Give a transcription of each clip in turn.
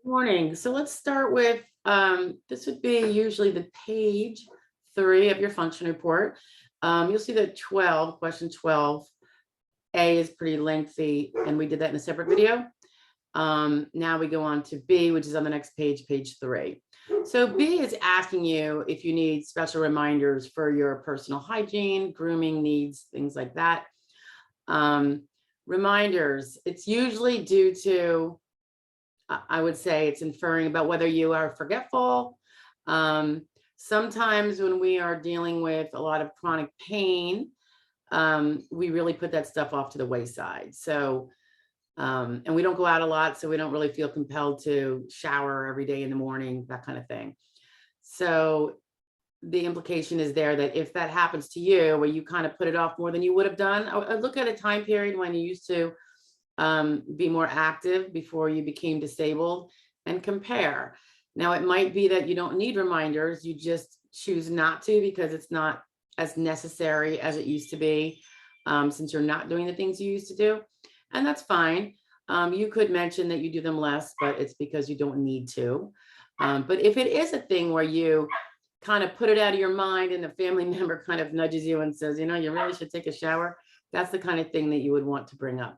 Morning. So let's start with, this would be usually the page 3 of your function report. You'll see that question 12A is pretty lengthy, and we did that in a separate video. Now we go on to B, which is on the next page, page 3. So B is asking you if you need special reminders for your personal hygiene, grooming needs, things like that. Reminders, it's usually due to, I would say it's inferring about whether you are forgetful. Sometimes when we are dealing with a lot of chronic pain, we really put that stuff off to the wayside. So, and we don't go out a lot, so we don't really feel compelled to shower every day in the morning, that kind of thing. So the implication is there that if that happens to you, where you kind of put it off more than you would have done, I look at a time period when you used to be more active before you became disabled and compare. Now, it might be that you don't need reminders. You just choose not to because it's not as necessary as it used to be, since you're not doing the things you used to do. And that's fine. You could mention that you do them less, but it's because you don't need to. But if it is a thing where you kind of put it out of your mind and a family member kind of nudges you and says, you know, you really should take a shower, that's the kind of thing that you would want to bring up.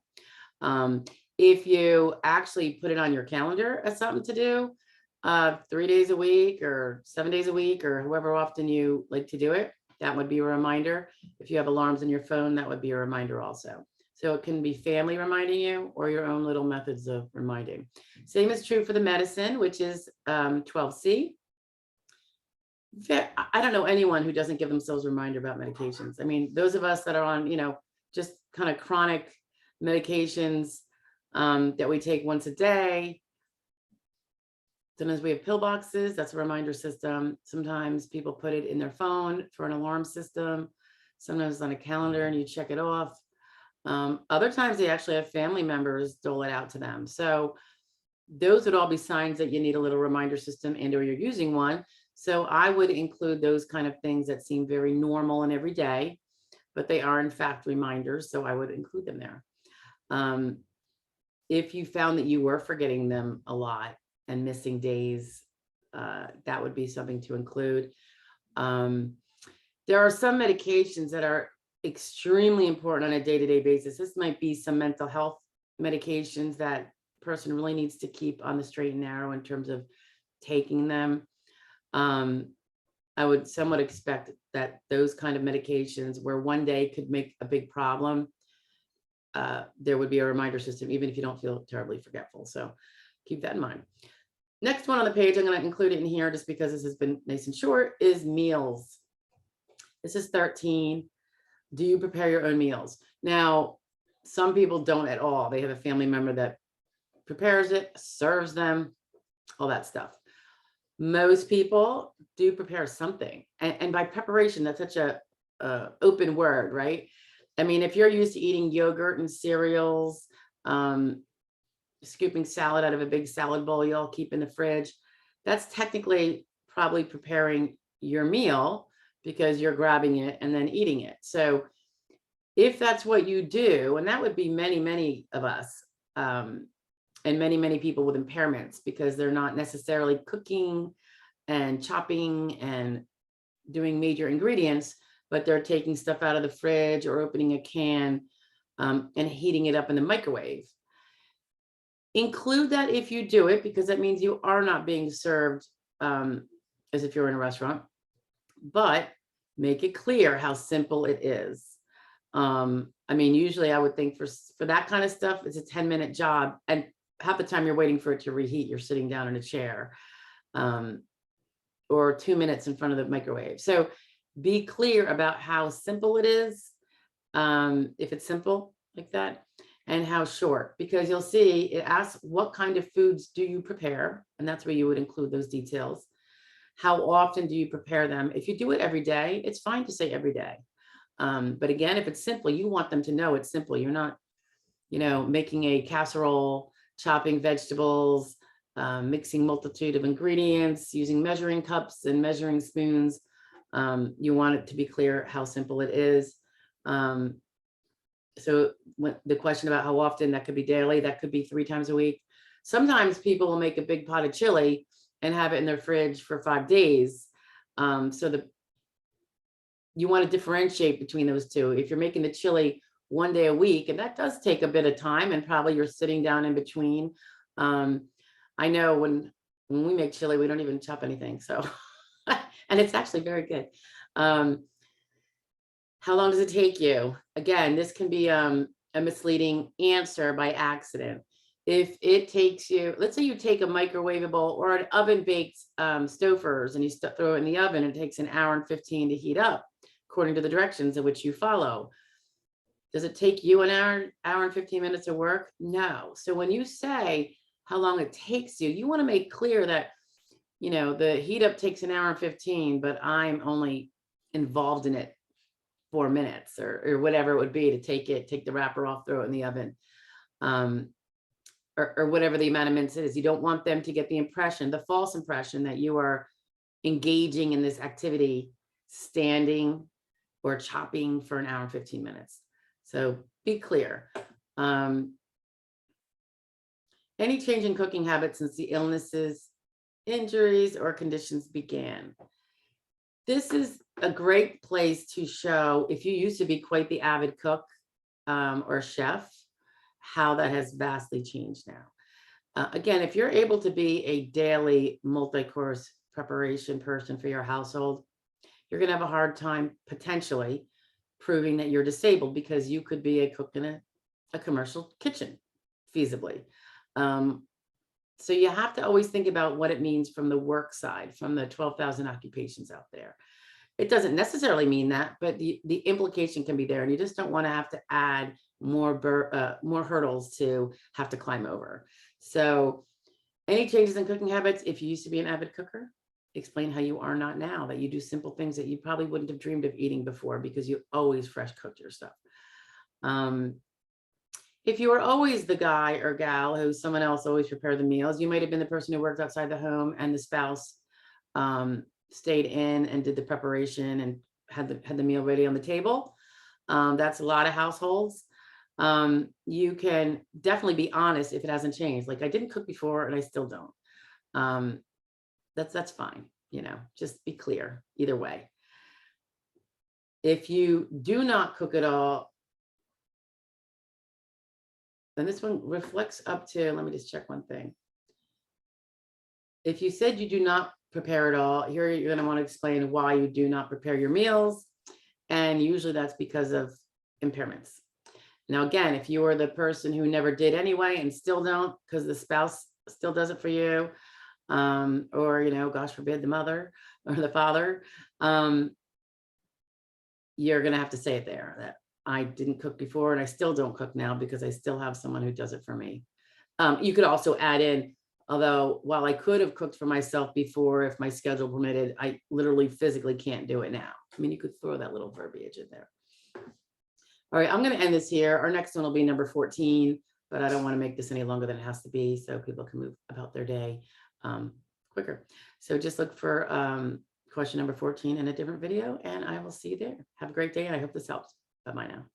If you actually put it on your calendar as something to do, 3 days a week or 7 days a week, or however often you like to do it, that would be a reminder. If you have alarms on your phone, that would be a reminder also. So it can be family reminding you or your own little methods of reminding. Same is true for the medicine, which is 12C. I don't know anyone who doesn't give themselves a reminder about medications. I mean, those of us that are on, just kind of chronic medications that we take once a day. Sometimes we have pill boxes. That's a reminder system. Sometimes people put it in their phone for an alarm system. Sometimes on a calendar and you check it off. Other times they actually have family members dole it out to them. So those would all be signs that you need a little reminder system and or you're using one. So I would include those kind of things that seem very normal and everyday, but they are in fact reminders. So I would include them there. If you found that you were forgetting them a lot and missing days, that would be something to include. There are some medications that are extremely important on a day-to-day basis. This might be some mental health medications that person really needs to keep on the straight and narrow in terms of taking them. I would somewhat expect that those kind of medications where one day could make a big problem, there would be a reminder system, even if you don't feel terribly forgetful. So keep that in mind. Next one on the page, I'm going to include it in here just because this has been nice and short, is meals. This is 13. Do you prepare your own meals? Now, some people don't at all. They have a family member that prepares it, serves them, all that stuff. Most people do prepare something. And by preparation, that's such a open word, right? I mean, if you're used to eating yogurt and cereals, scooping salad out of a big salad bowl you all keep in the fridge, that's technically probably preparing your meal because you're grabbing it and then eating it. So if that's what you do, and that would be many, many of us, and many, many people with impairments, because they're not necessarily cooking and chopping and doing major ingredients, but they're taking stuff out of the fridge or opening a can and heating it up in the microwave. Include that if you do it, because that means you are not being served as if you're in a restaurant, but make it clear how simple it is. I mean, usually I would think for that kind of stuff, it's a 10-minute job. And half the time you're waiting for it to reheat, you're sitting down in a chair, or 2 minutes in front of the microwave. So be clear about how simple it is, if it's simple like that, and how short, because you'll see it asks what kind of foods do you prepare, and that's where you would include those details. How often do you prepare them? If you do it every day, it's fine to say every day. But again, if it's simple, you want them to know it's simple. You're not, making a casserole, chopping vegetables, mixing multitude of ingredients, using measuring cups and measuring spoons. You want it to be clear how simple it is. So when the question about how often, that could be daily, that could be 3 times a week. Sometimes people will make a big pot of chili and have it in their fridge for 5 days. So you want to differentiate between those two. If you're making the chili 1 day a week, and that does take a bit of time, and probably you're sitting down in between. I know when we make chili, we don't even chop anything. So, and it's actually very good. How long does it take you? Again, this can be a misleading answer by accident. If it takes you, let's say you take a microwavable or an oven baked Stouffer's and you throw it in the oven, it takes 1 hour and 15 to heat up, according to the directions in which you follow. Does it take you 1 hour and 15 minutes of work? No. So when you say how long it takes you, you want to make clear that, you know, the heat up takes 1 hour and 15, but I'm only involved in it 4 minutes or whatever it would be to take the wrapper off, throw it in the oven, or whatever the amount of minutes it is. You don't want them to get the impression, the false impression, that you are engaging in this activity, standing or chopping for 1 hour and 15 minutes. So be clear. Any change in cooking habits since the illnesses, injuries, or conditions began? This is a great place to show, if you used to be quite the avid cook or chef, how that has vastly changed now. Again, if you're able to be a daily multi-course preparation person for your household, you're going to have a hard time potentially proving that you're disabled, because you could be a cook in a commercial kitchen feasibly. So you have to always think about what it means from the work side, from the 12,000 occupations out there. It doesn't necessarily mean that, but the implication can be there, and you just don't want to have to add more hurdles to have to climb over. So any changes in cooking habits, if you used to be an avid cooker, explain how you are not now, that you do simple things that you probably wouldn't have dreamed of eating before because you always fresh cooked your stuff. If you were always the guy or gal who someone else always prepared the meals, you might have been the person who worked outside the home and the spouse stayed in and did the preparation and had the meal ready on the table. That's a lot of households. You can definitely be honest if it hasn't changed. Like, I didn't cook before and I still don't. That's fine. You know, just be clear either way. If you do not cook at all, then this one reflects up to, let me just check one thing. If you said you do not prepare at all, here you're going to want to explain why you do not prepare your meals. And usually that's because of impairments. Now, again, if you are the person who never did anyway and still don't because the spouse still does it for you, or, you know, gosh forbid, the mother or the father, you're going to have to say it there, that I didn't cook before and I still don't cook now because I still have someone who does it for me. You could also add in, although while I could have cooked for myself before, if my schedule permitted, I literally physically can't do it now. I mean, you could throw that little verbiage in there. All right, I'm going to end this here. Our next one will be number 14, but I don't want to make this any longer than it has to be so people can move about their day quicker. So just look for question number 14 in a different video, and I will see you there. Have a great day, and I hope this helps. Bye-bye now.